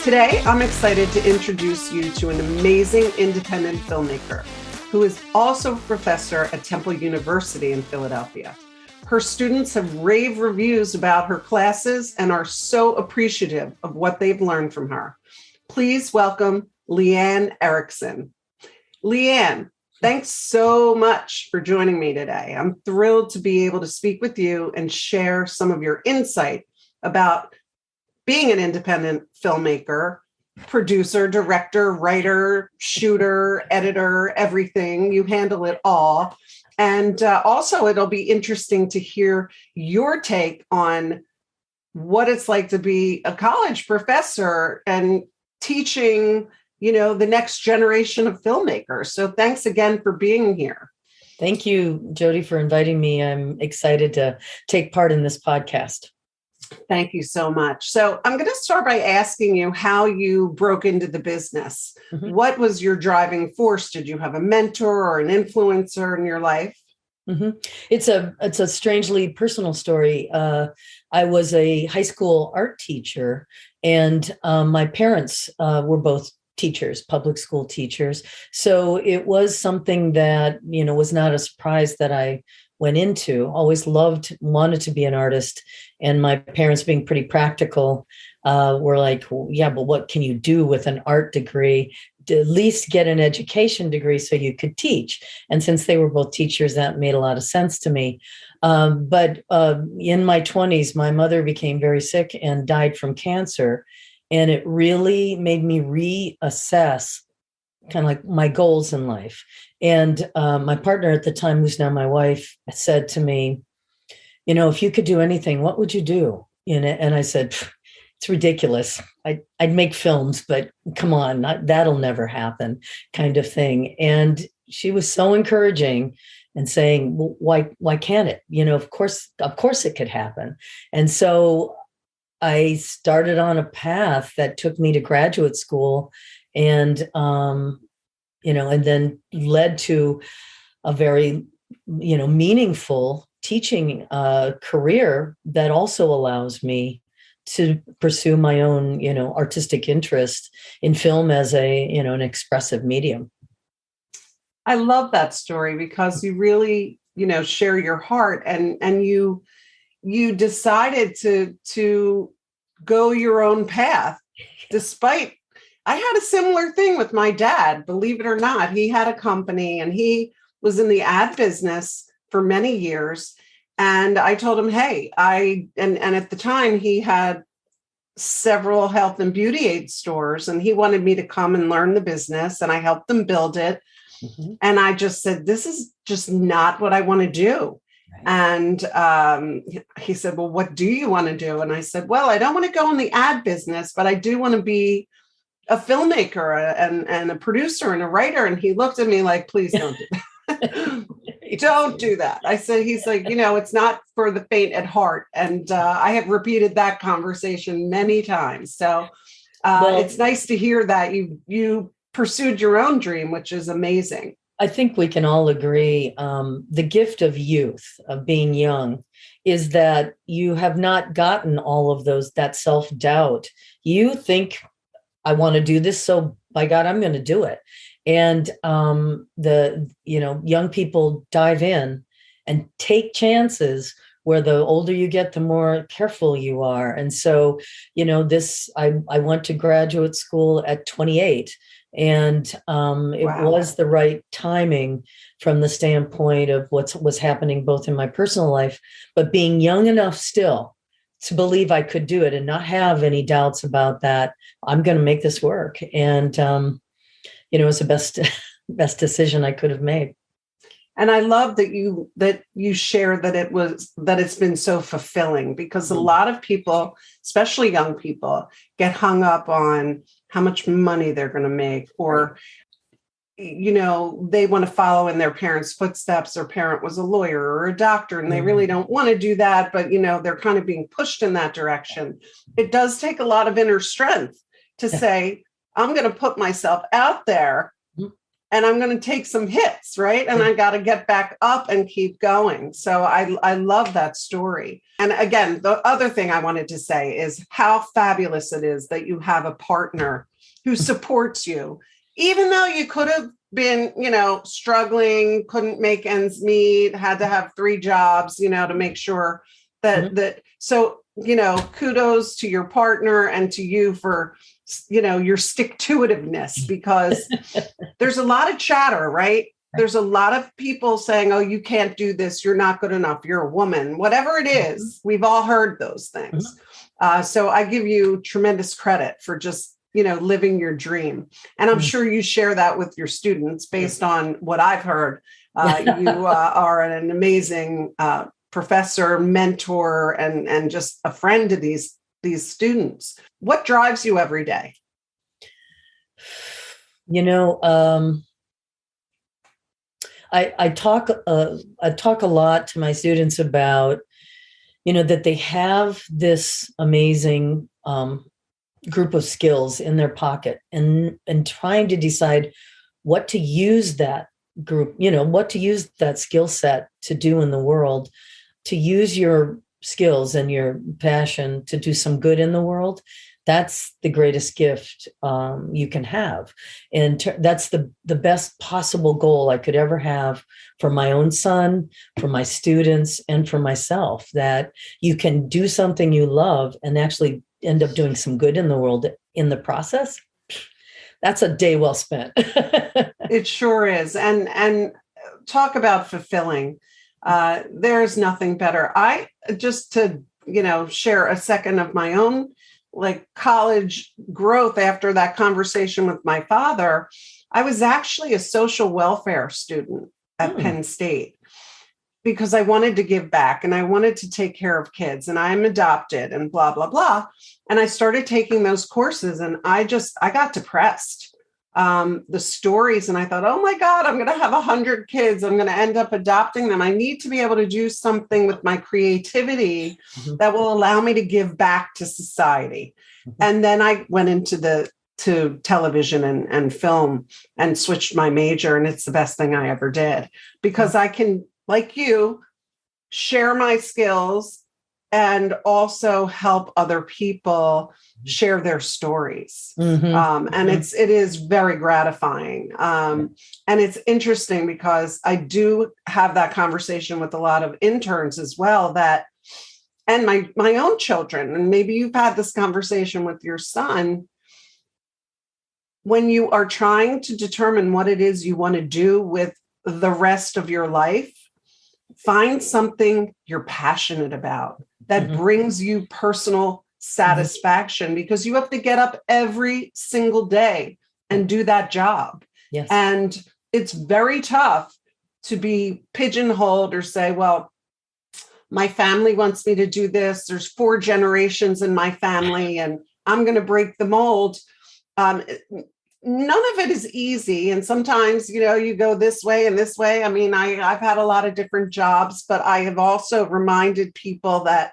Today, I'm excited to introduce you to an amazing independent filmmaker who is also a professor at Temple University in Philadelphia. Her students have rave reviews about her classes and are so appreciative of what they've learned from her. Please welcome LeAnn Erickson. LeAnn, thanks so much for joining me today. I'm thrilled to be able to speak with you and share some of your insight about being an independent filmmaker, producer, director, writer, shooter, editor, everything. You handle it all. And also, it'll be interesting to hear your take on what it's like to be a college professor and teaching, the next generation of filmmakers. So thanks again for being here. Thank you, Jody, for inviting me. I'm excited to take part in this podcast. Thank you so much. So I'm going to start by asking you how you broke into the business. Mm-hmm. What was your driving force? Did you have a mentor or an influencer in your life? Mm-hmm. It's a strangely personal story. I was a high school art teacher, and my parents were both teachers, public school teachers. So it was something that, was not a surprise that I went into. Always wanted to be an artist. And my parents, being pretty practical, were like, well, yeah, but what can you do with an art degree? At least get an education degree so you could teach. And since they were both teachers, that made a lot of sense to me. But in my 20s, my mother became very sick and died from cancer. And it really made me reassess kind of like my goals in life. And my partner at the time, who's now my wife, said to me, if you could do anything, what would you do? And I said, it's ridiculous. I'd make films, but come on, that'll never happen, kind of thing. And she was so encouraging and saying, well, why can't it? Of course it could happen. And so I started on a path that took me to graduate school, and and then led to a very, meaningful teaching career that also allows me to pursue my own, artistic interest in film as an expressive medium. I love that story because you really, share your heart and you decided to go your own path, despite I had a similar thing with my dad, believe it or not. He had a company and he was in the ad business for many years. And I told him, hey, and at the time he had several health and beauty aid stores, and he wanted me to come and learn the business, and I helped them build it. Mm-hmm. And I just said, this is just not what I want to do. Right. And he said, well, what do you want to do? And I said, well, I don't want to go in the ad business, but I do want to be a filmmaker and a producer and a writer. And he looked at me like, please don't do that. Don't do that. I said, he's like, it's not for the faint at heart. And I have repeated that conversation many times. So it's nice to hear that you pursued your own dream, which is amazing. I think we can all agree the gift of youth, of being young, is that you have not gotten all of that self-doubt. You think, I want to do this, so by God, I'm going to do it. And young people dive in and take chances where the older you get, the more careful you are. And so, I went to graduate school at 28. And it Wow. was the right timing from the standpoint of what was happening both in my personal life, but being young enough still to believe I could do it and not have any doubts about that. I'm going to make this work. And, it was the best decision I could have made. And I love that you share that it's been so fulfilling, because a lot of people, especially young people, get hung up on how much money they're going to make, or, they want to follow in their parents' footsteps. Their parent was a lawyer or a doctor, and they really don't want to do that, but, they're kind of being pushed in that direction. It does take a lot of inner strength to say, I'm going to put myself out there and I'm going to take some hits, right? And I got to get back up and keep going. So I love that story. And again, the other thing I wanted to say is how fabulous it is that you have a partner who supports you, even though you could have been, struggling, couldn't make ends meet, had to have 3 jobs, to make sure that. So, kudos to your partner and to you for, your stick-to-itiveness, because there's a lot of chatter, right? There's a lot of people saying, oh, you can't do this. You're not good enough. You're a woman, whatever it is. We've all heard those things. So I give you tremendous credit for just, living your dream. And I'm sure you share that with your students based on what I've heard. You are an amazing professor, mentor, and just a friend to these students. What drives you every day? I talk a lot to my students about, that they have this amazing group of skills in their pocket, and trying to decide what to use that group, what to use that skill set to do in the world, to use your skills and your passion to do some good in the world. That's the greatest gift you can have. And that's the best possible goal I could ever have for my own son, for my students, and for myself, that you can do something you love and actually end up doing some good in the world in the process. That's a day well spent. It sure is. And talk about fulfilling. There's nothing better. I just to, share a second of my own college growth after that conversation with my father. I was actually a social welfare student at Penn State because I wanted to give back and I wanted to take care of kids, and I'm adopted and blah, blah, blah. And I started taking those courses, and I got depressed. The stories, and I thought, oh my God, I'm going to have 100 kids. I'm going to end up adopting them. I need to be able to do something with my creativity that will allow me to give back to society. And then I went into to television and film and switched my major. And it's the best thing I ever did, because I can, like you, share my skills and also help other people share their stories. And it is very gratifying. And it's interesting because I do have that conversation with a lot of interns as well, and my own children, and maybe you've had this conversation with your son. When you are trying to determine what it is you want to do with the rest of your life, find something you're passionate about that brings you personal satisfaction, because you have to get up every single day and do that job. Yes. And it's very tough to be pigeonholed or say, well, my family wants me to do this. There's 4 generations in my family and I'm going to break the mold. None of it is easy. And sometimes, you go this way and this way. I mean, I've had a lot of different jobs, but I have also reminded people that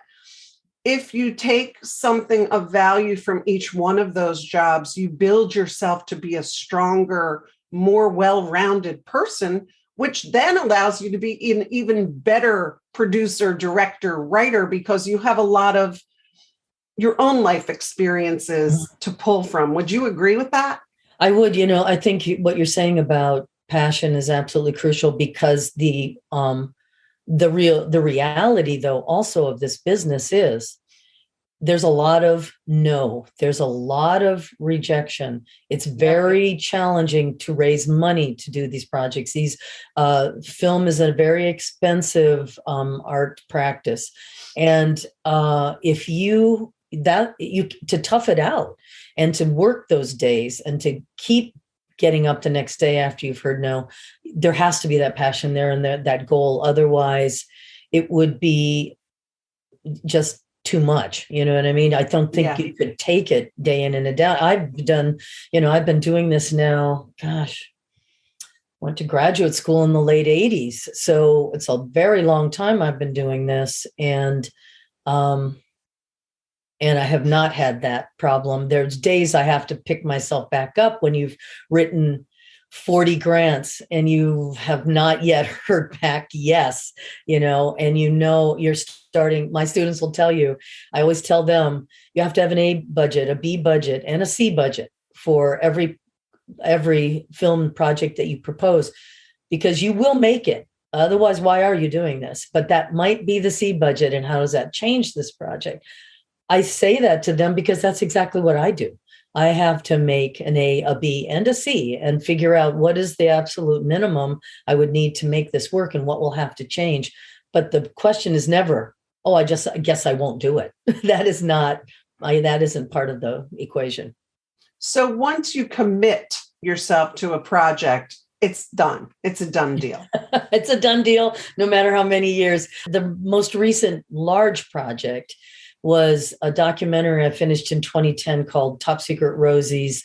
if you take something of value from each one of those jobs, you build yourself to be a stronger, more well-rounded person, which then allows you to be an even better producer, director, writer, because you have a lot of your own life experiences to pull from. Would you agree with that? I would. I think what you're saying about passion is absolutely crucial, because the reality, though, also of this business is there's a lot of no, there's a lot of rejection. It's very challenging to raise money to do these projects. Film is a very expensive art practice, and if you to tough it out and to work those days and to keep getting up the next day after you've heard no, there has to be that passion there and that goal. Otherwise, it would be just too much. You know what I mean? I don't think you could take it day in and day out. I've been doing this now, gosh, went to graduate school in the late 80s. So it's a very long time I've been doing this. And I have not had that problem. There's days I have to pick myself back up when you've written 40 grants and you have not yet heard back yes, and you're starting. My students will tell you, I always tell them, you have to have an A budget, a B budget, and a C budget for every film project that you propose, because you will make it. Otherwise, why are you doing this? But that might be the C budget. And how does that change this project? I say that to them because that's exactly what I do. I have to make an A, a B, and a C and figure out what is the absolute minimum I would need to make this work and what will have to change. But the question is never, oh, I guess I won't do it. That isn't part of the equation. So once you commit yourself to a project, it's done. It's a done deal. It's a done deal, no matter how many years. The most recent large project was a documentary I finished in 2010 called Top Secret Rosie's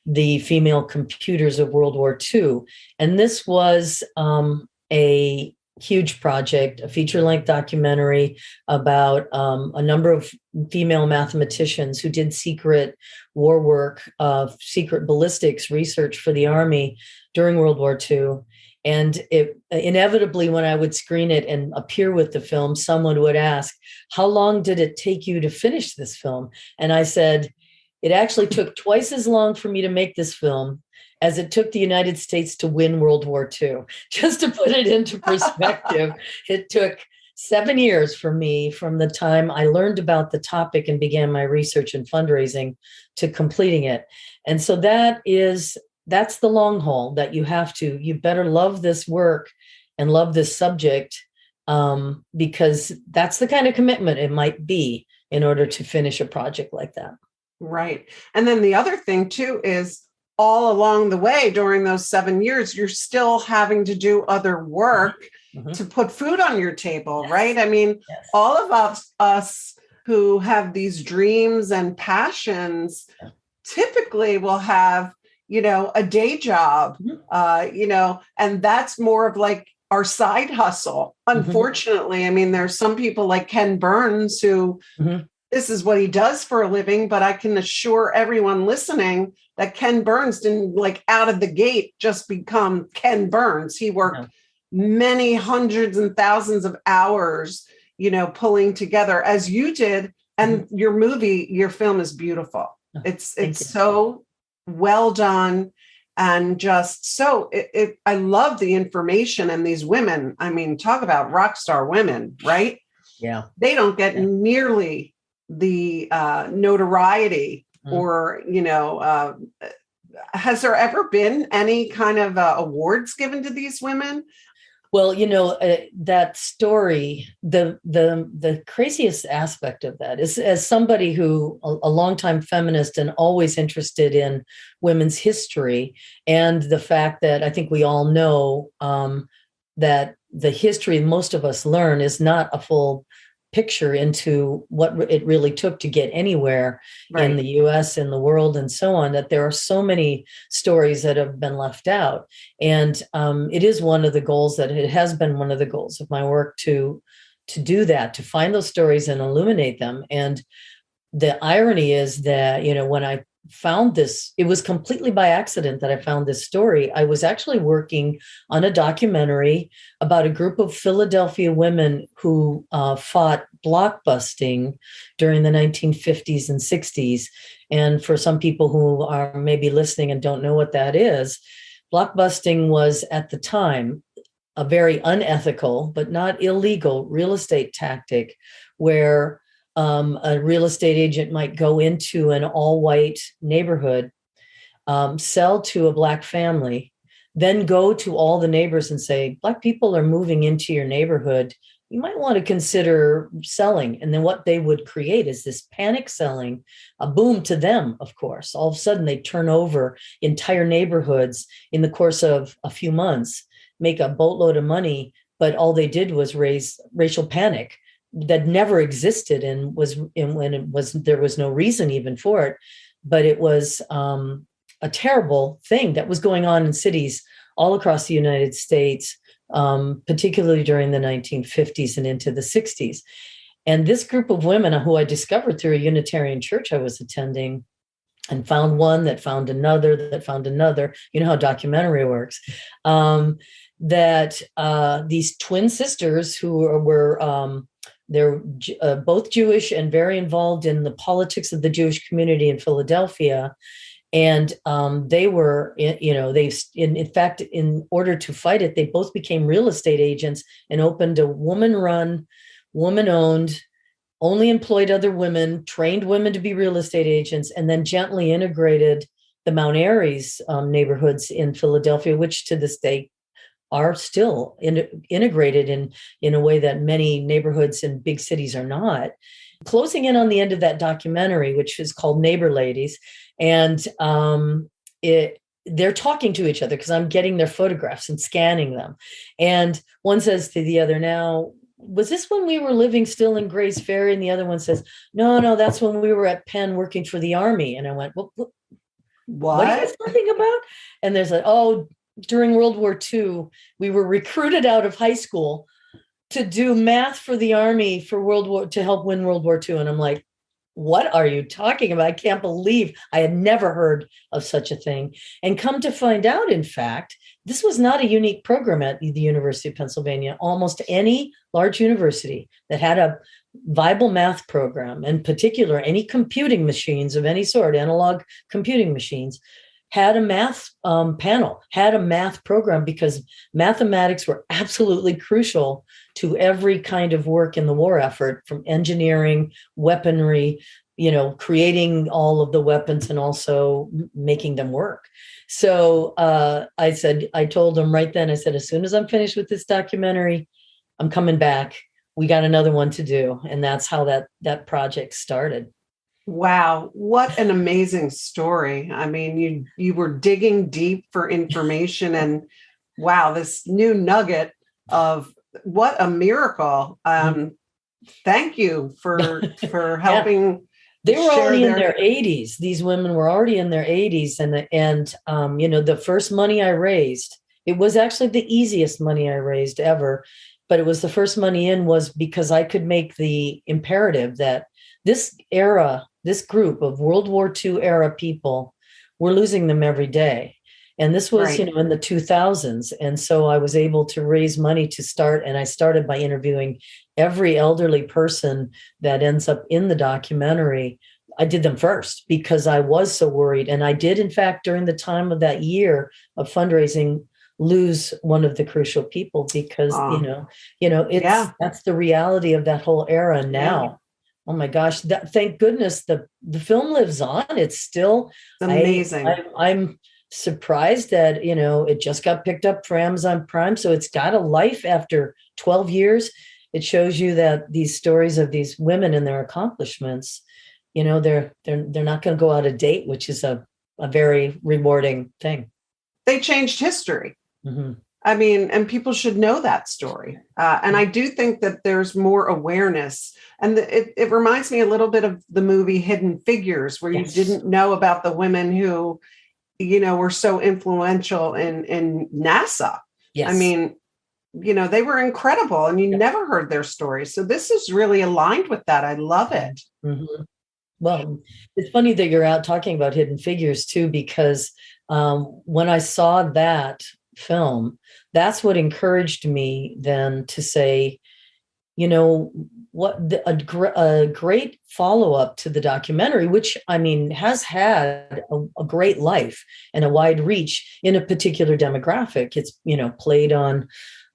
The Female Computers of World War II. And this was a huge project, a feature-length documentary about a number of female mathematicians who did secret war work, secret ballistics research for the Army during World War II. And it inevitably, when I would screen it and appear with the film, someone would ask, how long did it take you to finish this film? And I said, it actually took twice as long for me to make this film as it took the United States to win World War II. Just to put it into perspective, it took 7 years for me from the time I learned about the topic and began my research and fundraising to completing it. And so that's the long haul that you better love this work and love this subject, because that's the kind of commitment it might be in order to finish a project like that. Right. And then the other thing too is all along the way during those 7 years, you're still having to do other work to put food on your table, yes. Right? I mean, yes. All of us who have these dreams and passions typically will have, a day job, and that's more of like our side hustle. Unfortunately, I mean, there's some people like Ken Burns who this is what he does for a living, but I can assure everyone listening that Ken Burns didn't like out of the gate just become Ken Burns. He worked many hundreds and thousands of hours, pulling together as you did. And your film is beautiful. It's so well done. And just so I love the information and these women. I mean, talk about rock star women, right? Yeah. They don't get nearly the notoriety or, has there ever been any kind of awards given to these women? Well, that story, the craziest aspect of that is, as somebody who a longtime feminist and always interested in women's history, and the fact that I think we all know that the history most of us learn is not a full picture into what it really took to get anywhere in the US, in the world, and so on, that there are so many stories that have been left out. And it has been one of the goals of my work to do that, to find those stories and illuminate them. And the irony is that, when I found this, it was completely by accident that I found this story. I was actually working on a documentary about a group of Philadelphia women who fought blockbusting during the 1950s and 60s. And for some people who are maybe listening and don't know what that is, blockbusting was at the time a very unethical but not illegal real estate tactic where a real estate agent might go into an all-white neighborhood, sell to a Black family, then go to all the neighbors and say, Black people are moving into your neighborhood. You might want to consider selling. And then what they would create is this panic selling, a boom to them, of course. All of a sudden, they turn over entire neighborhoods in the course of a few months, make a boatload of money, but all they did was raise racial panic that never existed and there was no reason even for it, but it was a terrible thing that was going on in cities all across the United States, particularly during the 1950s and into the 60s. And this group of women who I discovered through a Unitarian church I was attending and found one that found another that found another. You know how documentary works. That these twin sisters who were they're both Jewish and very involved in the politics of the Jewish community in Philadelphia. And they were, in fact, in order to fight it, they both became real estate agents and opened a woman-run, woman-owned, only employed other women, trained women to be real estate agents, and then gently integrated the Mount Airy's neighborhoods in Philadelphia, which to this day are still integrated in a way that many neighborhoods in big cities are not. Closing in on the end of that documentary, which is called Neighbor Ladies, and they're talking to each other because I'm getting their photographs and scanning them. And one says to the other, now, was this when we were living still in Gray's Ferry? And the other one says, no, that's when we were at Penn working for the Army. And I went, what are you talking about? And there's like, oh, during World War II, we were recruited out of high school to do math for the Army to help win World War II. And I'm like, what are you talking about? I can't believe I had never heard of such a thing. And come to find out, in fact, this was not a unique program at the University of Pennsylvania. Almost any large university that had a viable math program, in particular, any computing machines of any sort, analog computing machines, had a math panel, had a math program, because mathematics were absolutely crucial to every kind of work in the war effort, from engineering, weaponry, creating all of the weapons and also making them work. So I told them right then, I said, as soon as I'm finished with this documentary, I'm coming back. We got another one to do. And that's how that project started. Wow, what an amazing story. I mean, you were digging deep for information, and wow, this new nugget of what a miracle. Thank you for helping. Yeah. They were already in their 80s. These women were already in their 80s. And the first money I raised, it was actually the easiest money I raised ever, but it was the first money in, was because I could make the imperative that this group of World War II era people, we're losing them every day. And this was, right, in the 2000s. And so I was able to raise money to start. And I started by interviewing every elderly person that ends up in the documentary. I did them first because I was so worried. And I did, in fact, during the time of that year of fundraising, lose one of the crucial people because, that's the reality of that whole era now. Yeah. Oh my gosh! Thank goodness the film lives on. It's still amazing. I'm surprised that it just got picked up for Amazon Prime, so it's got a life after 12 years. It shows you that these stories of these women and their accomplishments, they're not going to go out of date, which is a very rewarding thing. They changed history. Mm-hmm. I mean, and people should know that story. And I do think that there's more awareness. And it reminds me a little bit of the movie Hidden Figures, where Yes. you didn't know about the women who, were so influential in NASA. Yes. I mean, they were incredible, and you never heard their stories. So this is really aligned with that. I love it. Mm-hmm. Well, it's funny that you're out talking about Hidden Figures too, because when I saw that film, that's what encouraged me then to say, a great follow-up to the documentary, which has had a great life and a wide reach in a particular demographic. It's played on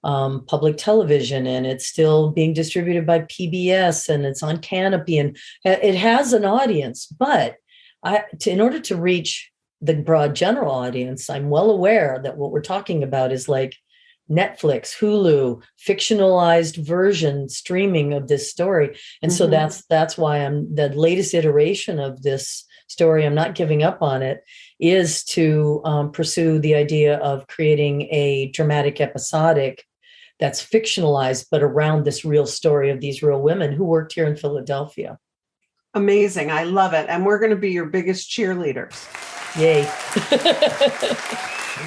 public television, and it's still being distributed by PBS, and it's on Canopy, and it has an audience. But in order to reach the broad general audience, I'm well aware that what we're talking about is like Netflix, Hulu, fictionalized version streaming of this story. And so that's why the latest iteration of this story, I'm not giving up on it, is to pursue the idea of creating a dramatic episodic that's fictionalized, but around this real story of these real women who worked here in Philadelphia. Amazing. I love it. And we're going to be your biggest cheerleaders. Yay.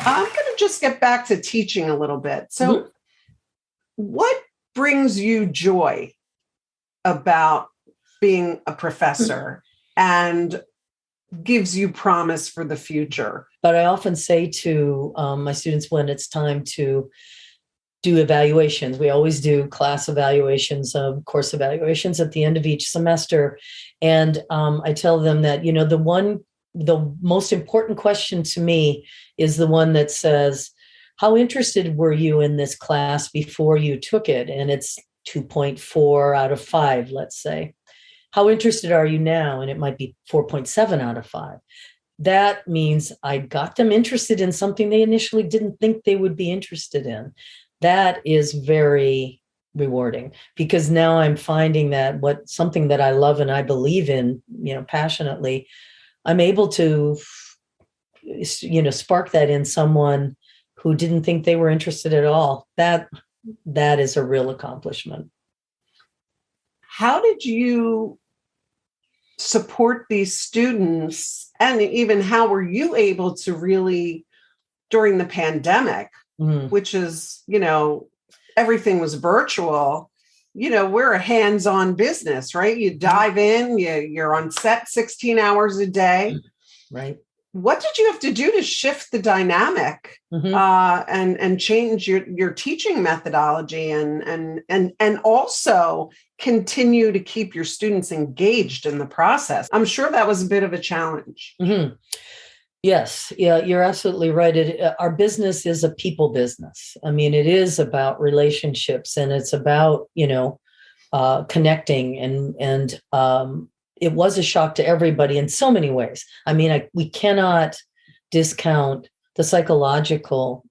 I'm going to just get back to teaching a little bit. So what brings you joy about being a professor and gives you promise for the future. But I often say to my students when it's time to do evaluations, we always do class evaluations, course evaluations at the end of each semester. And I tell them that, the most important question to me is the one that says, how interested were you in this class before you took it? And it's 2.4 out of 5, let's say. How interested are you now? And it might be 4.7 out of 5. That means I got them interested in something they initially didn't think they would be interested in. That is very rewarding, because now I'm finding that something that I love and I believe in, passionately, I'm able to, spark that in someone who didn't think they were interested at all. That is a real accomplishment. How did you support these students? And even how were you able to really, during the pandemic, which is, everything was virtual, we're a hands-on business, right? You dive in, you're on set 16 hours a day. Right. What did you have to do to shift the dynamic and change your teaching methodology and also continue to keep your students engaged in the process? I'm sure that was a bit of a challenge. Mm-hmm. Yes. Yeah, you're absolutely right. Our business is a people business. I mean, it is about relationships, and it's about, connecting and it was a shock to everybody in so many ways. I mean, we cannot discount the psychological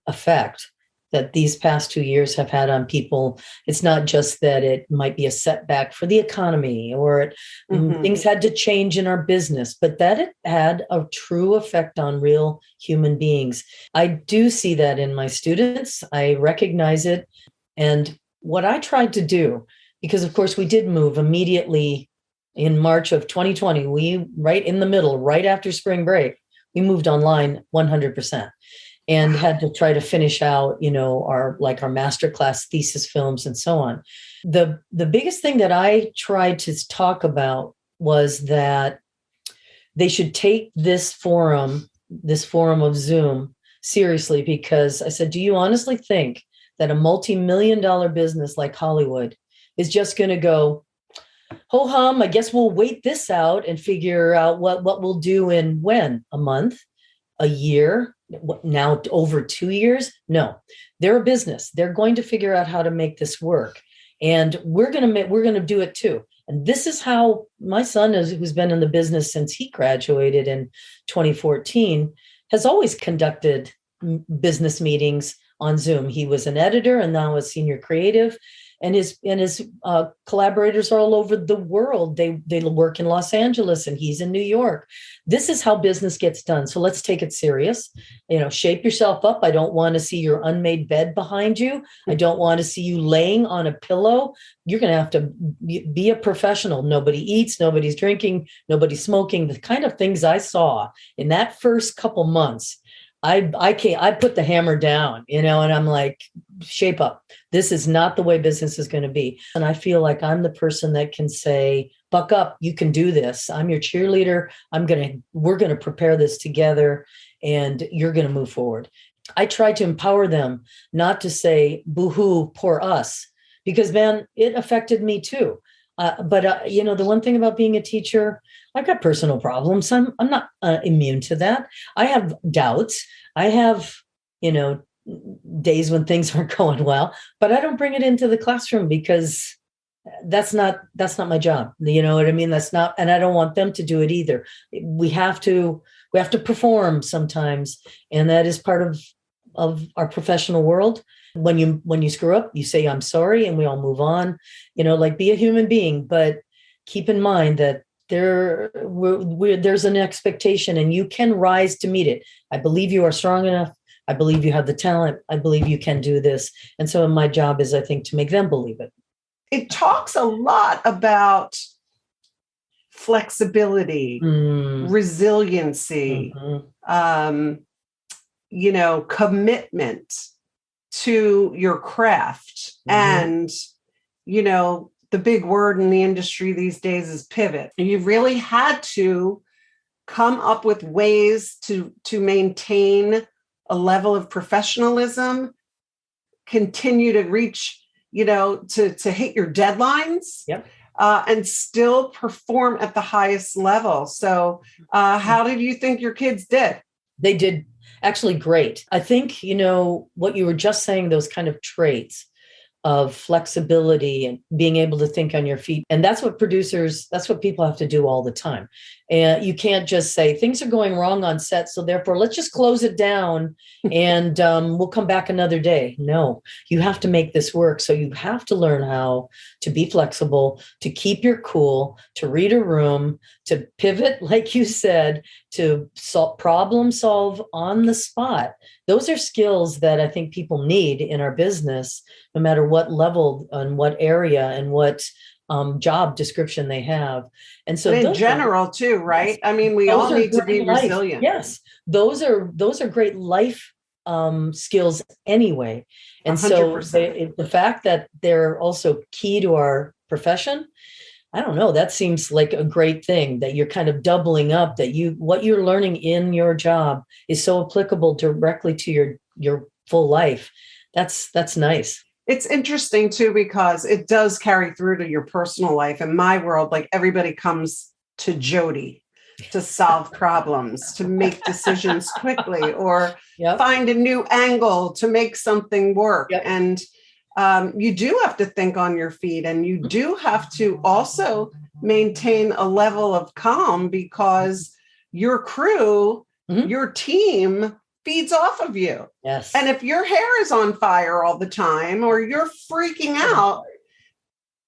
effect that these past 2 years have had on people. It's not just that it might be a setback for the economy or things had to change in our business, but that it had a true effect on real human beings. I do see that in my students. I recognize it. And what I tried to do, because of course we did move immediately in March of 2020, we right in the middle, right after spring break, we moved online 100%. And had to try to finish out, our masterclass thesis films and so on. The biggest thing that I tried to talk about was that they should take this forum of Zoom seriously, because I said, do you honestly think that a multi-million-dollar business like Hollywood is just going to go, ho hum, I guess we'll wait this out and figure out what we'll do in a month, a year, now over 2 years? No, they're a business. They're going to figure out how to make this work. And we're going to do it too. And this is how my son, who's been in the business since he graduated in 2014, has always conducted business meetings on Zoom. He was an editor and now a senior creative. And his collaborators are all over the world. They work in Los Angeles and he's in New York. This is how business gets done. So let's take it serious. Shape yourself up. I don't want to see your unmade bed behind you. I don't want to see you laying on a pillow. You're going to have to be a professional. Nobody eats, nobody's drinking, nobody's smoking. The kind of things I saw in that first couple months, I put the hammer down, and I'm like, shape up. This is not the way business is going to be. And I feel like I'm the person that can say, buck up, you can do this. I'm your cheerleader. We're going to prepare this together and you're going to move forward. I try to empower them, not to say, boo-hoo, poor us, because man, it affected me too. But the one thing about being a teacher, I've got personal problems. I'm not immune to that. I have doubts. I have, days when things aren't going well, but I don't bring it into the classroom because that's not my job. You know what I mean? That's not, and I don't want them to do it either. We have to perform sometimes, and that is part of our professional world. When you screw up, you say, I'm sorry, and we all move on, be a human being, but keep in mind that there's an expectation and you can rise to meet it. I believe you are strong enough. I believe you have the talent. I believe you can do this. And so my job is, I think, to make them believe it. It talks a lot about flexibility, resiliency, commitment to your craft. And, the big word in the industry these days is pivot. You really had to come up with ways to maintain a level of professionalism, continue to reach, to hit your deadlines, Yep. And still perform at the highest level. So how did you think your kids did? They did actually great. I think, what you were just saying, those kind of traits of flexibility and being able to think on your feet. And that's what people have to do all the time. And you can't just say things are going wrong on set, so therefore let's just close it down and we'll come back another day. No, you have to make this work. So you have to learn how to be flexible, to keep your cool, to read a room, to pivot, like you said, to problem solve on the spot. Those are skills that I think people need in our business, no matter what level and what area and what job description they have. And so in general too, right? Yes, I mean, we all need to be resilient. Yes. Those are great life skills anyway. And 100%. So the fact that they're also key to our profession, I don't know, that seems like a great thing, that you're kind of doubling up, that what you're learning in your job is so applicable directly to your full life. That's nice. It's interesting too, because it does carry through to your personal life. In my world, like, everybody comes to Jody to solve problems, to make decisions quickly, or find a new angle to make something work. Yep. And you do have to think on your feet, and you do have to also maintain a level of calm, because your crew, your team feeds off of you. Yes. And if your hair is on fire all the time, or you're freaking out,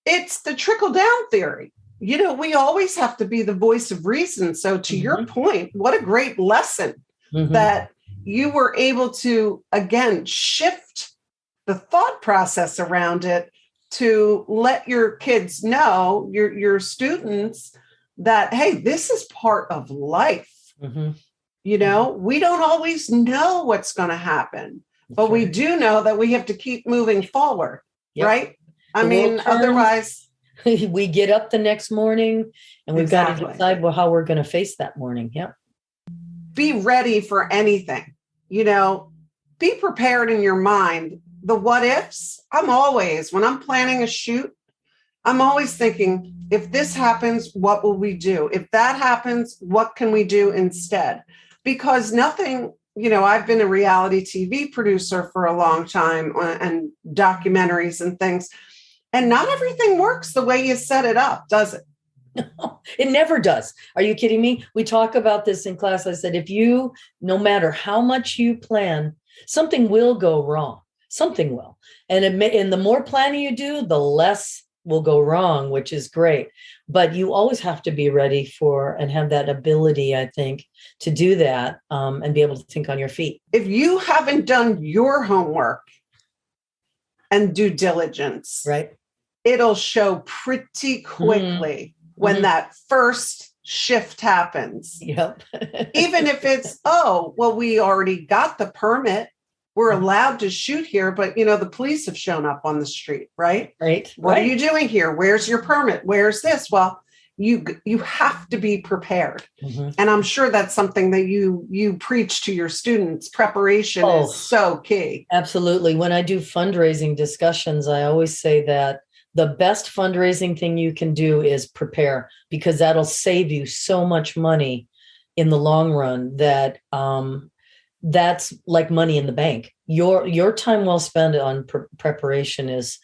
it's the trickle down theory. We always have to be the voice of reason. So to your point, what a great lesson that you were able to, again, shift the thought process around it to let your kids know, your students, that, hey, this is part of life. We don't always know what's going to happen, but we do know that we have to keep moving forward, right? I mean, otherwise we get up the next morning and we've got to decide how we're going to face that morning. Yeah. Be ready for anything, be prepared in your mind. The what ifs, when I'm planning a shoot, I'm always thinking, if this happens, what will we do? If that happens, what can we do instead? Because nothing, I've been a reality TV producer for a long time, and documentaries and things, and not everything works the way you set it up, does it? No, it never does. Are you kidding me? We talk about this in class. I said, no matter how much you plan, something will go wrong. Something will. And the more planning you do, the less will go wrong, which is great. But you always have to be ready for and have that ability, I think, to do that and be able to think on your feet. If you haven't done your homework and due diligence, right, it'll show pretty quickly when that first shift happens. Yep. Even if it's, we already got the permit. We're allowed to shoot here, but the police have shown up on the street, right? Right. What are you doing here? Where's your permit? Where's this? Well, you have to be prepared. And I'm sure that's something that you preach to your students. Preparation is so key. Absolutely. When I do fundraising discussions, I always say that the best fundraising thing you can do is prepare, because that'll save you so much money in the long run that that's like money in the bank. Your time well spent on preparation is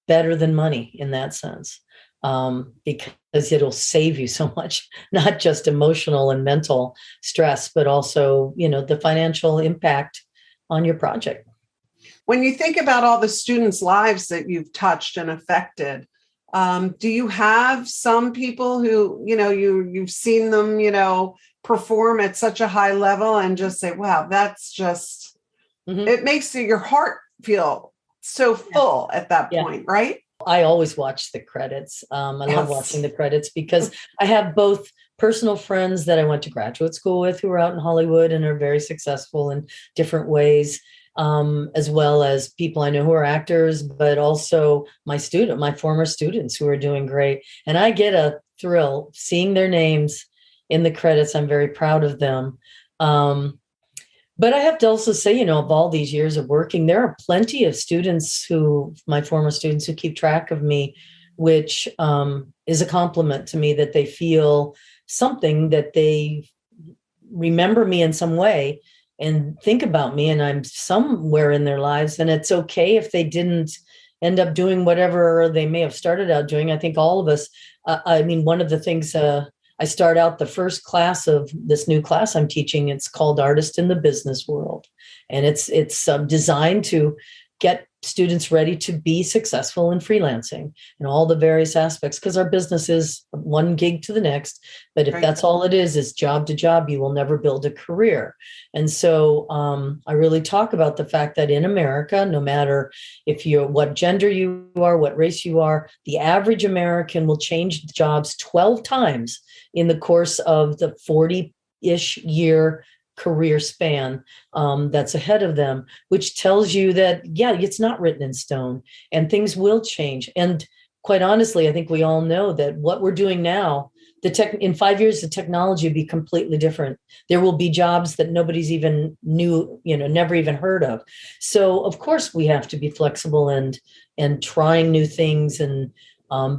better than money in that sense, because it'll save you so much, not just emotional and mental stress, but also, the financial impact on your project. When you think about all the students' lives that you've touched and affected, do you have some people who, you've seen them, perform at such a high level and just say, wow, that's just, it makes your heart feel so full at that point, right? I always watch the credits. I love watching the credits, because I have both personal friends that I went to graduate school with who are out in Hollywood and are very successful in different ways, as well as people I know who are actors, but also my former students who are doing great. And I get a thrill seeing their names in the credits. I'm very proud of them. But I have to also say, of all these years of working, there are plenty of students my former students who keep track of me, which is a compliment to me, that they feel something, that they remember me in some way and think about me, and I'm somewhere in their lives. And it's okay if they didn't end up doing whatever they may have started out doing. I think all of us, one of the things, I start out the first class of this new class I'm teaching. It's called Artist in the Business World. And it's designed to get students ready to be successful in freelancing and all the various aspects, because our business is one gig to the next. But if Right. that's all it is job to job, you will never build a career. And so I really talk about the fact that in America, no matter what gender you are, what race you are, the average American will change jobs 12 times in the course of the 40-ish year career span that's ahead of them, which tells you that, yeah, it's not written in stone and things will change. And quite honestly, I think we all know that what we're doing now, in 5 years, the technology will be completely different. There will be jobs that nobody's even never even heard of. So of course we have to be flexible and trying new things and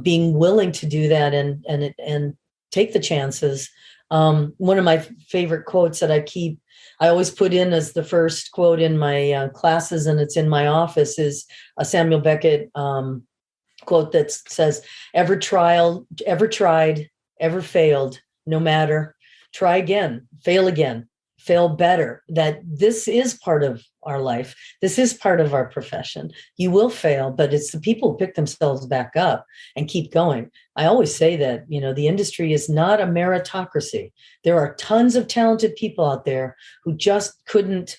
being willing to do that and take the chances. One of my favorite quotes that I always put in as the first quote in my classes, and it's in my office, is a Samuel Beckett quote that says, ever tried, ever failed, no matter, try again, fail better. That this is part of our life. This is part of our profession. You will fail, but it's the people who pick themselves back up and keep going. I always say that, the industry is not a meritocracy. There are tons of talented people out there who just couldn't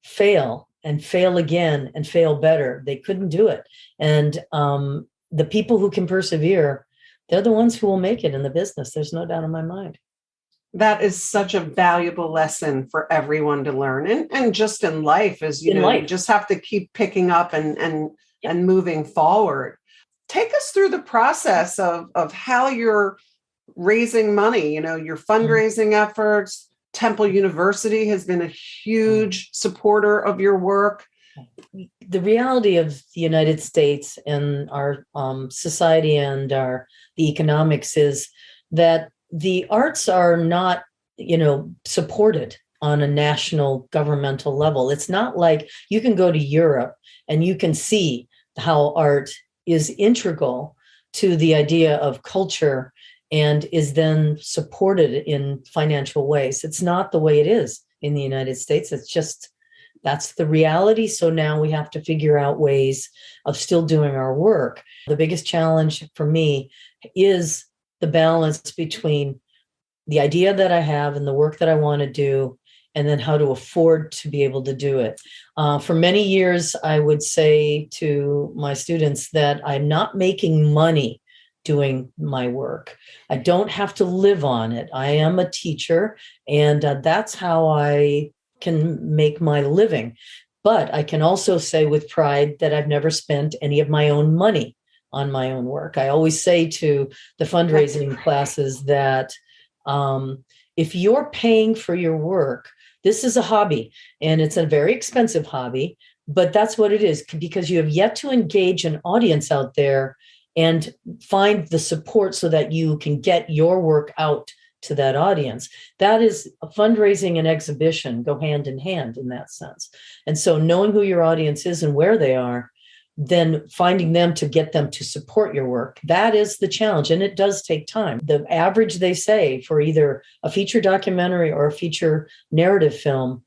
fail and fail again and fail better. They couldn't do it. And the people who can persevere, they're the ones who will make it in the business. There's no doubt in my mind. That is such a valuable lesson for everyone to learn. And just in life, you just have to keep picking up and moving forward. Take us through the process of how you're raising money, your fundraising efforts. Temple University has been a huge supporter of your work. The reality of the United States and our society and the economics is that the arts are not, supported on a national governmental level. It's not like you can go to Europe and you can see how art is integral to the idea of culture and is then supported in financial ways. It's not the way it is in the United States. That's the reality. So now we have to figure out ways of still doing our work. The biggest challenge for me is the balance between the idea that I have and the work that I want to do, and then how to afford to be able to do it. For many years, I would say to my students that I'm not making money doing my work. I don't have to live on it. I am a teacher, and that's how I can make my living. But I can also say with pride that I've never spent any of my own money on my own work. I always say to the fundraising classes that if you're paying for your work, this is a hobby, and it's a very expensive hobby, but that's what it is, because you have yet to engage an audience out there and find the support so that you can get your work out to that audience. That is, fundraising and exhibition go hand in hand in that sense. And so knowing who your audience is and where they are, then finding them to get them to support your work, that is the challenge. And it does take time. The average, they say, for either a feature documentary or a feature narrative film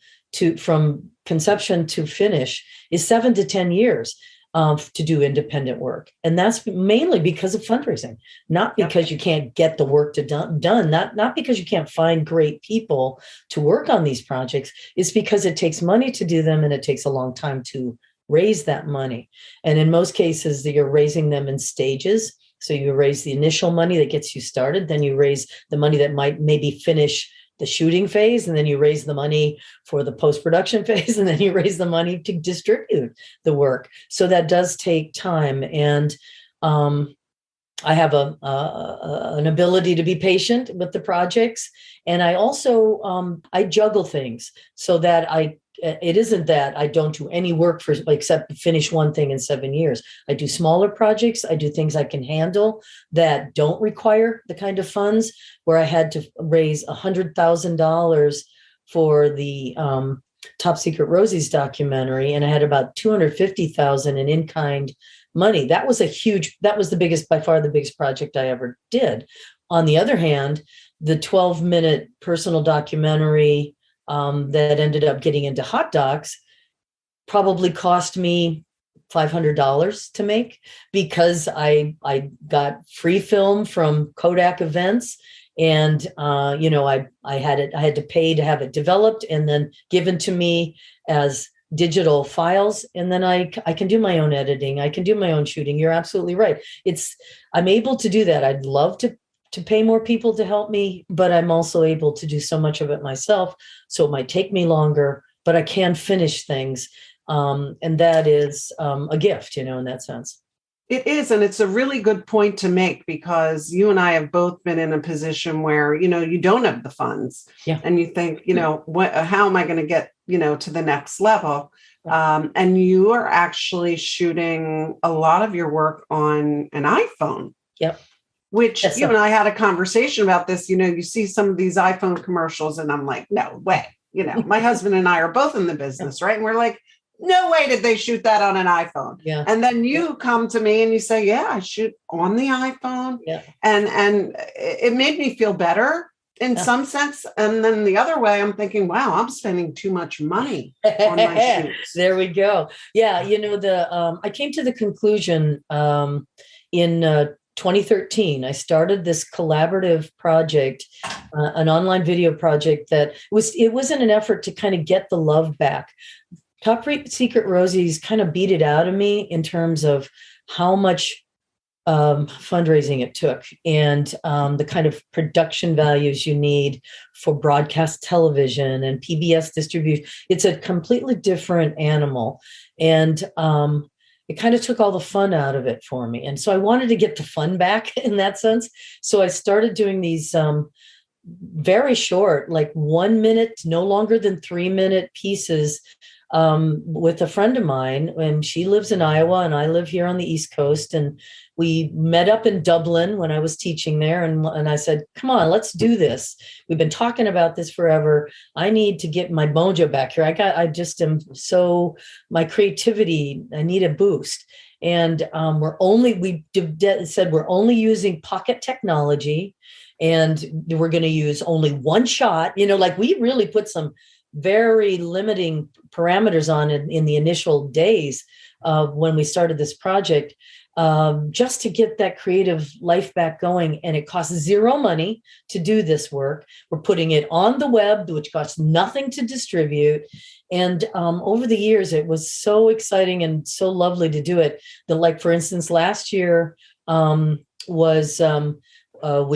from conception to finish is 7 to 10 years to do independent work. And that's mainly because of fundraising, not because you can't get the work done, not because you can't find great people to work on these projects. It's because it takes money to do them, and it takes a long time to raise that money. And in most cases, you're raising them in stages. So you raise the initial money that gets you started, then you raise the money that might maybe finish the shooting phase, and then you raise the money for the post-production phase, and then you raise the money to distribute the work. So that does take time. And I have an ability to be patient with the projects, and I also I juggle things so that it isn't that I don't do any work for except finish one thing in 7 years. I do smaller projects. I do things I can handle that don't require the kind of funds where I had to raise $100,000 for the Top Secret Rosie's documentary, and I had about 250,000 in kind money. That was the biggest, by far the biggest project I ever did. On the other hand, the 12-minute personal documentary that ended up getting into hot docs probably cost me $500 to make, because I got free film from Kodak events, and I had to pay to have it developed and then given to me as digital files, and then I can do my own editing, I can do my own shooting. You're absolutely right. I'm able to do that. I'd love to pay more people to help me, but I'm also able to do so much of it myself. So it might take me longer, but I can finish things. And that is a gift, in that sense. It is. And it's a really good point to make, because you and I have both been in a position where, you don't have the funds. Yeah. And you think, how am I going to get, to the next level? And you are actually shooting a lot of your work on an iPhone. Yep. Which you and I had a conversation about this. You see some of these iPhone commercials and I'm like, no way. My husband and I are both in the business, right? And we're like, no way did they shoot that on an iPhone. Yeah. And then you come to me and you say, yeah, I shoot on the iPhone. Yeah. And it made me feel better in some sense. And then the other way, I'm thinking, wow, I'm spending too much money on my shoots. There we go. Yeah. I came to the conclusion in 2013, I started this collaborative project, an online video project that was in an effort to kind of get the love back. Top Secret Rosie's kind of beat it out of me in terms of how much fundraising it took, and the kind of production values you need for broadcast television and PBS distribution. It's a completely different animal. And it kind of took all the fun out of it for me. And so I wanted to get the fun back in that sense. So I started doing these very short, like 1 minute, no longer than 3-minute pieces with a friend of mine. And she lives in Iowa and I live here on the East Coast. And we met up in Dublin when I was teaching there. And I said, come on, let's do this. We've been talking about this forever. I need to get my mojo back here. My creativity, I need a boost. And we said we're only using pocket technology, and we're going to use only one shot. We really put some very limiting parameters on in the initial days when we started this project, just to get that creative life back going. And it costs zero money to do this work. We're putting it on the web, which costs nothing to distribute. And over the years, it was so exciting and so lovely to do it. For instance, last year we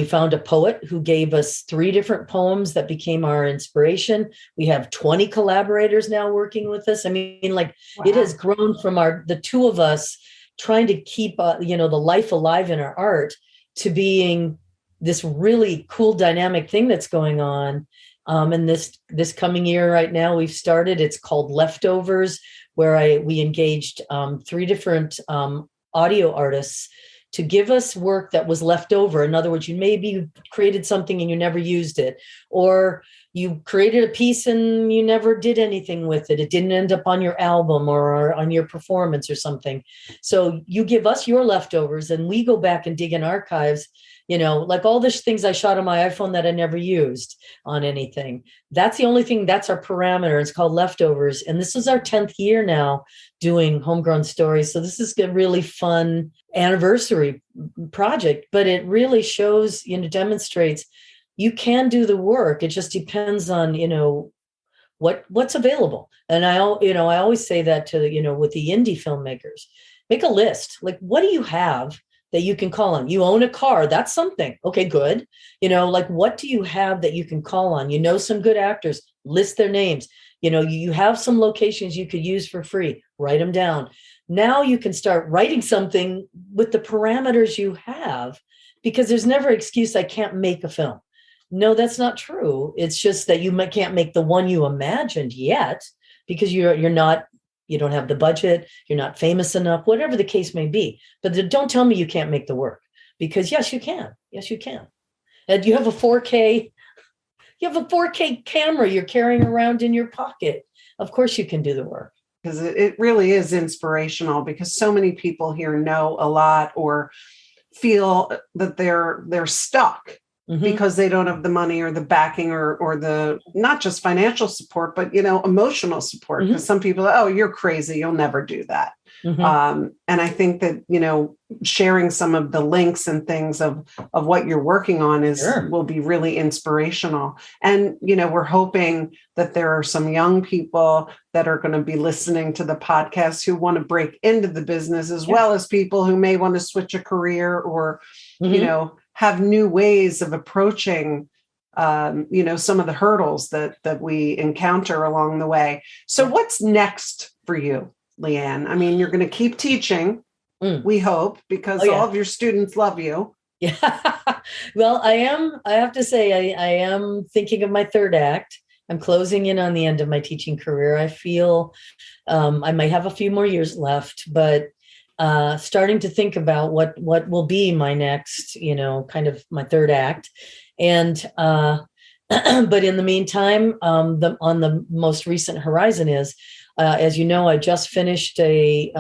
found a poet who gave us 3 different poems that became our inspiration. We have 20 collaborators now working with us. I mean, wow. It has grown from the two of us trying to keep, the life alive in our art, to being this really cool dynamic thing that's going on. And this coming year right now, we've started, it's called Leftovers, where we engaged 3 different audio artists to give us work that was left over. In other words, you maybe created something and you never used it, or you created a piece and you never did anything with it. It didn't end up on your album or on your performance or something. So you give us your leftovers and we go back and dig in archives, like all the things I shot on my iPhone that I never used on anything. That's the only thing, that's our parameter. It's called Leftovers. And this is our 10th year now doing Homegrown Stories. So this is a really fun anniversary project, but it really shows, demonstrates you can do the work. It just depends on, what's available. And I always say that to, with the indie filmmakers, make a list. Like, what do you have that you can call on? You own a car. That's something. Okay, good. What do you have that you can call on? Some good actors, list their names. You have some locations you could use for free, write them down. Now you can start writing something with the parameters you have, because there's never excuse, I can't make a film. No, that's not true. It's just that can't make the one you imagined yet, because you're not, you don't have the budget, you're not famous enough, whatever the case may be. But don't tell me you can't make the work, because yes, you can. Yes, you can. And you have a 4K camera you're carrying around in your pocket. Of course you can do the work. Because it really is inspirational, because so many people here know a lot or feel that they're stuck because they don't have the money or the backing or the, not just financial support, but, emotional support. Because some people, oh, you're crazy, you'll never do that. And I think that, sharing some of the links and things of what you're working on will be really inspirational. And, we're hoping that there are some young people that are going to be listening to the podcast who want to break into the business, as well as people who may want to switch a career or, have new ways of approaching, some of the hurdles that we encounter along the way. So what's next for you, LeAnn? I mean, you're going to keep teaching, we hope, because all of your students love you. Yeah. Well, I have to say, I am thinking of my third act. I'm closing in on the end of my teaching career. I feel I might have a few more years left, but starting to think about what will be my next, kind of my third act. And but in the meantime, on the most recent horizon is, as you know, I just finished a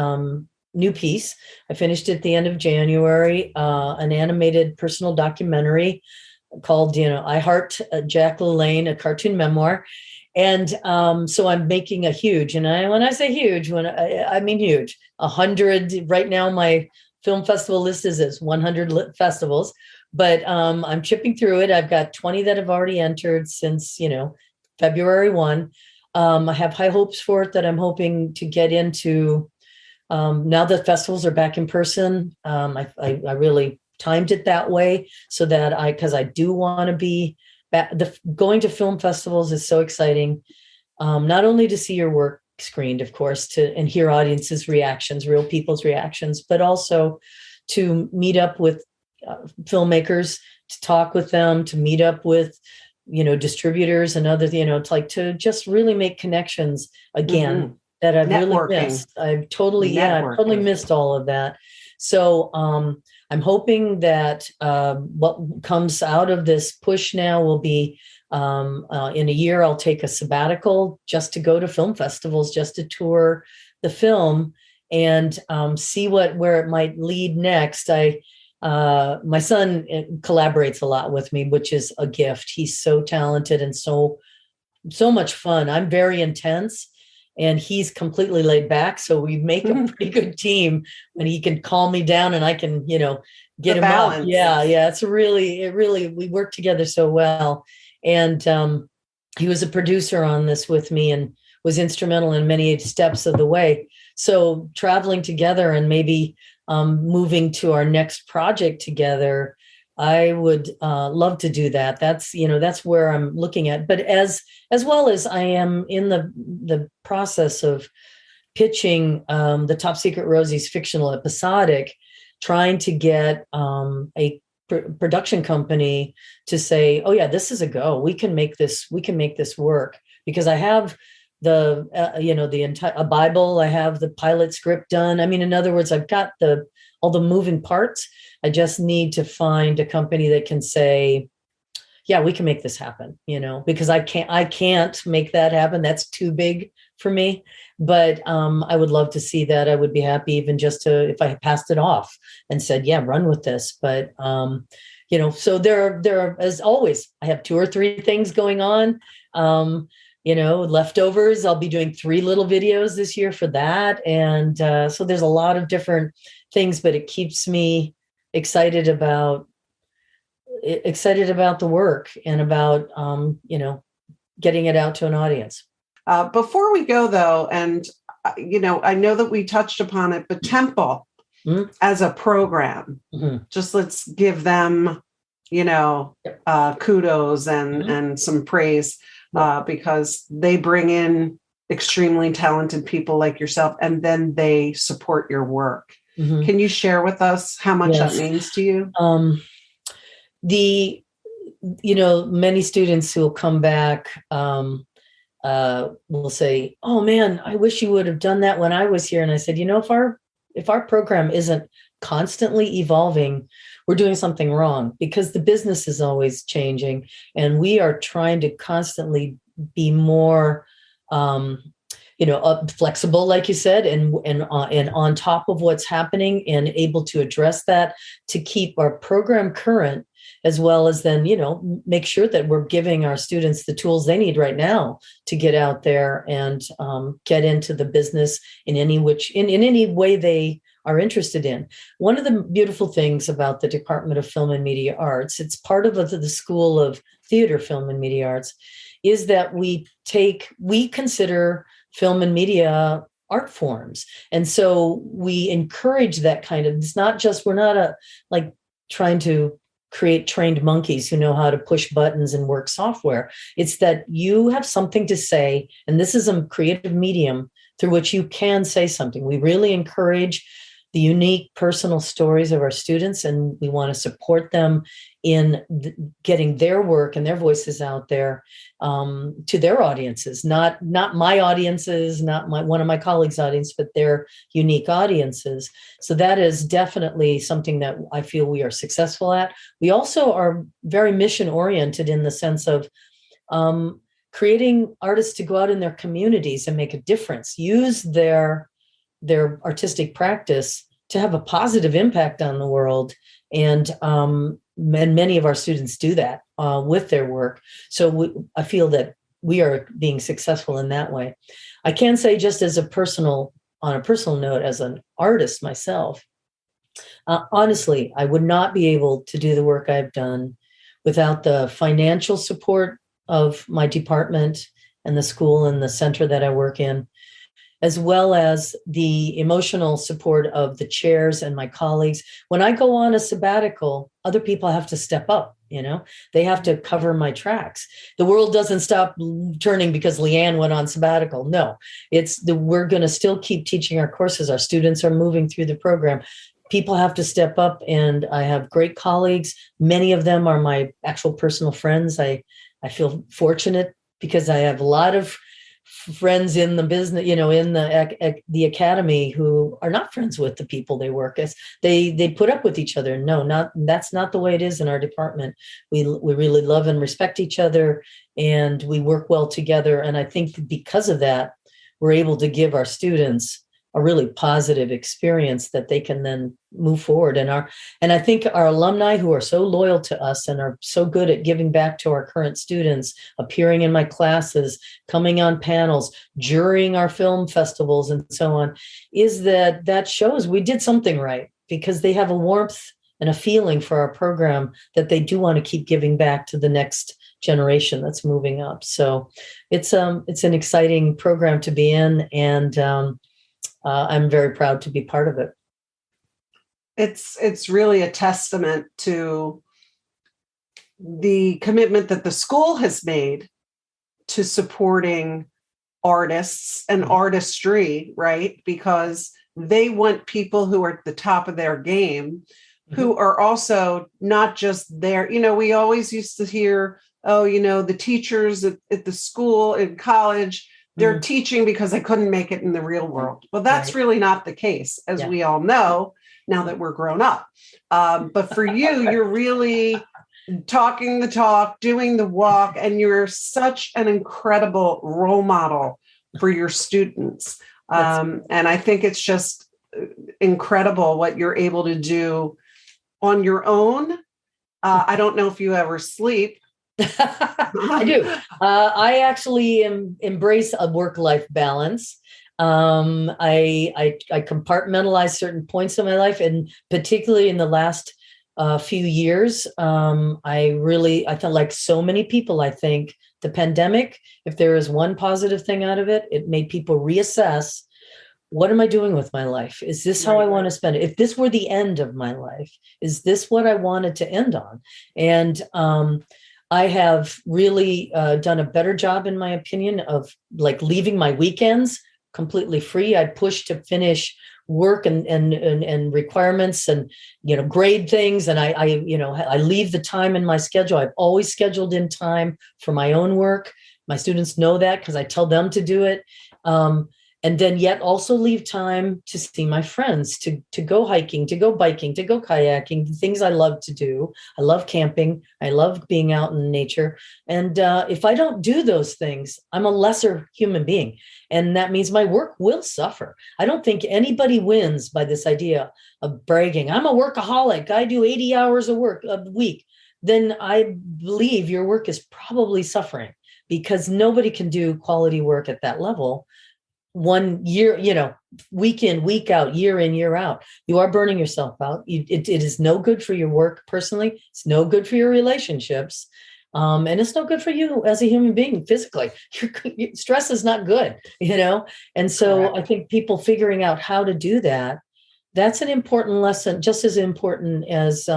new piece. I finished at the end of January, an animated personal documentary called, I Heart Jack LaLanne, a cartoon memoir. And so I'm making a huge, and when I say huge, I mean huge, 100. Right now, my film festival list is 100 festivals, but I'm chipping through it. I've got 20 that have already entered since, February 1. I have high hopes for it that I'm hoping to get into. Now that festivals are back in person, I really timed it that way so that because I do want to be back. Going to film festivals is so exciting, not only to see your work screened, of course, and hear audiences' reactions, real people's reactions, but also to meet up with filmmakers, to talk with them, to meet up with distributors and other, it's like to just really make connections again that I've really missed. I've totally missed all of that. So I'm hoping that what comes out of this push now will be in a year, I'll take a sabbatical just to go to film festivals, just to tour the film and see where it might lead next. My son collaborates a lot with me, which is a gift. He's so talented and so much fun. I'm very intense and he's completely laid back. So we make a pretty good team when he can calm me down and I can, get him up. Yeah. It's really, we work together so well. And he was a producer on this with me and was instrumental in many steps of the way. So traveling together and maybe moving to our next project together, I would love to do that. That's where I'm looking at. But as well as I am in the process of pitching the Top Secret Rosie's fictional episodic, trying to get a production company to say, oh yeah, this is a go. We can make this work, because I have the entire a Bible. I have the pilot script done. I mean, in other words, I've got all the moving parts. I just need to find a company that can say, yeah, we can make this happen, because I can't make that happen. That's too big for me. But I would love to see that. I would be happy even just if I passed it off and said, yeah, run with this. But, so there are, as always, I have 2 or 3 things going on. Leftovers. I'll be doing 3 little videos this year for that. And so there's a lot of different things, but it keeps me excited about the work and about, getting it out to an audience. Before we go, though, and, I know that we touched upon it, but Temple as a program, just let's give them, kudos and some praise because they bring in extremely talented people like yourself, and then they support your work. Mhm. Can you share with us how much that Yes. means to you? The Many students who will come back will say, "Oh man, I wish you would have done that when I was here." And I said, if our program isn't constantly evolving, we're doing something wrong, because the business is always changing, and we are trying to constantly be more flexible, like you said, and on top of what's happening, and able to address that, to keep our program current, as well as then make sure that we're giving our students the tools they need right now to get out there and get into the business in any way they are interested in. One of the beautiful things about the Department of Film and Media Arts, it's part of the School of Theater, Film and Media Arts, is that we consider film and media art forms. And so we encourage that kind of, it's not just, we're not like trying to create trained monkeys who know how to push buttons and work software. It's that you have something to say, and this is a creative medium through which you can say something. We really encourage the unique personal stories of our students, and we want to support them in getting their work and their voices out there to their audiences, not my audiences, not one of my colleagues' audience, but their unique audiences. So that is definitely something that I feel we are successful at. We also are very mission oriented, in the sense of creating artists to go out in their communities and make a difference, use their artistic practice to have a positive impact on the world. And many of our students do that with their work. So I feel that we are being successful in that way. I can say, just on a personal note, as an artist myself, honestly, I would not be able to do the work I've done without the financial support of my department and the school and the center that I work in, as well as the emotional support of the chairs and my colleagues. When I go on a sabbatical, other people have to step up. They have to cover my tracks. The world doesn't stop turning because LeAnn went on sabbatical. No, we're going to still keep teaching our courses. Our students are moving through the program. People have to step up, and I have great colleagues. Many of them are my actual personal friends. I feel fortunate because I have a lot of friends in the business, in the academy, who are not friends with the people they work as. They put up with each other. No, that's not the way it is in our department. We really love and respect each other, and we work well together. And I think because of that, we're able to give our students a really positive experience that they can then move forward. And I think our alumni, who are so loyal to us and are so good at giving back to our current students, appearing in my classes, coming on panels, jurying our film festivals, and so on, is that shows we did something right, because they have a warmth and a feeling for our program that they do want to keep giving back to the next generation that's moving up. So it's an exciting program to be in, and I'm very proud to be part of it. It's really a testament to the commitment that the school has made to supporting artists and artistry, right? Because they want people who are at the top of their game, who are also not just there. We always used to hear, the teachers at the school, in college, they're teaching because they couldn't make it in the real world. Well, that's really not the case, as we all know, now that we're grown up. But for you, you're really talking the talk, doing the walk, and you're such an incredible role model for your students. And I think it's just incredible what you're able to do on your own. I don't know if you ever sleep. I do. I actually embrace a work-life balance. I compartmentalize certain points of my life, and particularly in the last few years, I felt like so many people, I think the pandemic, if there is one positive thing out of it, it made people reassess, what am I doing with my life? Is this how I want to spend it? If this were the end of my life, is this what I wanted to end on? And I have really done a better job, in my opinion, of like leaving my weekends completely free. I push to finish work and requirements and grade things, and I leave the time in my schedule. I've always scheduled in time for my own work. My students know that because I tell them to do it. And then yet also leave time to see my friends, to go hiking, to go biking, to go kayaking, the things I love to do. I love camping. I love being out in nature. And if I don't do those things, I'm a lesser human being. And that means my work will suffer. I don't think anybody wins by this idea of bragging. I'm a workaholic. I do 80 hours of work a week. Then I believe your work is probably suffering, because nobody can do quality work at that level 1 year, week in, week out, year in, year out. You are burning yourself out. It is no good for your work personally. It's no good for your relationships. And it's no good for you as a human being physically. Your stress is not good, And so Correct. I think people figuring out how to do that, that's an important lesson, just as important as,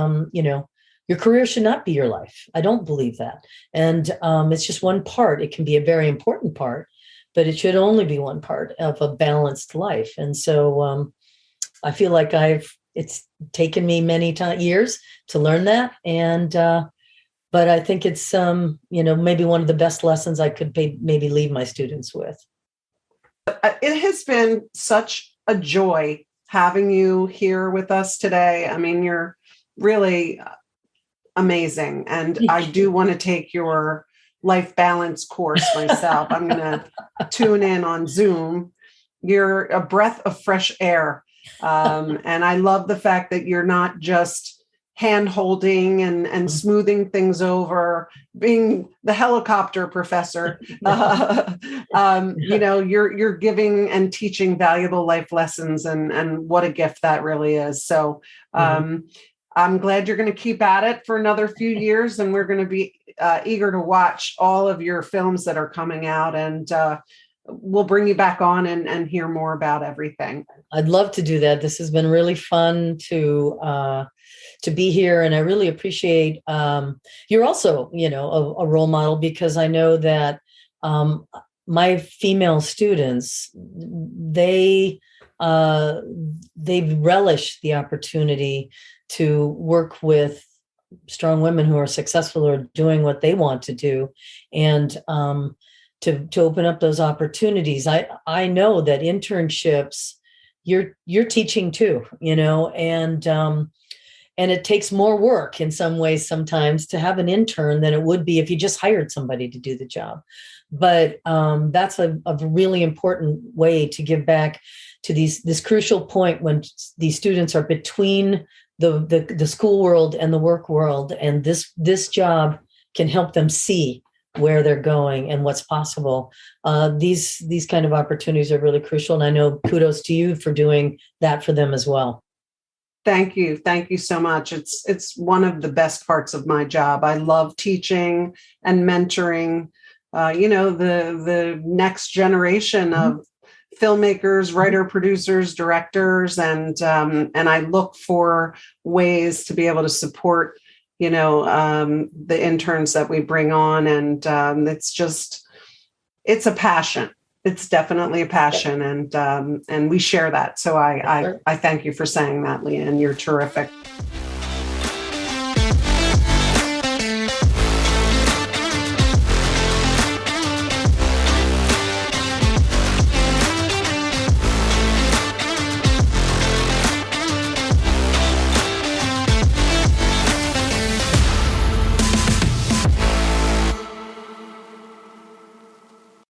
your career should not be your life. I don't believe that. And it's just one part. It can be a very important part, but it should only be one part of a balanced life. And so I feel like it's taken me many years to learn that. And, but I think it's, maybe one of the best lessons I could maybe leave my students with. It has been such a joy having you here with us today. I mean, you're really amazing. And I do want to take your life balance course myself. I'm going to tune in on Zoom. You're a breath of fresh air. And I love the fact that you're not just hand holding and smoothing things over, being the helicopter professor. You're giving and teaching valuable life lessons, and what a gift that really is. So I'm glad you're going to keep at it for another few years, and we're going to be eager to watch all of your films that are coming out, and we'll bring you back on and hear more about everything. I'd love to do that. This has been really fun to be here, and I really appreciate you're also, a role model, because I know that my female students, they relish the opportunity to work with strong women who are successful or doing what they want to do, and to open up those opportunities. I know that internships, you're teaching too, and it takes more work in some ways sometimes to have an intern than it would be if you just hired somebody to do the job. But that's a really important way to give back to this crucial point when these students are between the school world and the work world, and this job can help them see where they're going and what's possible. These kind of opportunities are really crucial, and I know kudos to you for doing that for them as well. Thank you. Thank you so much. It's one of the best parts of my job. I love teaching and mentoring, the next generation of filmmakers, writer, producers, directors, and I look for ways to be able to support, the interns that we bring on, and it's a passion. It's definitely a passion, and we share that. So I thank you for saying that, LeAnn. You're terrific.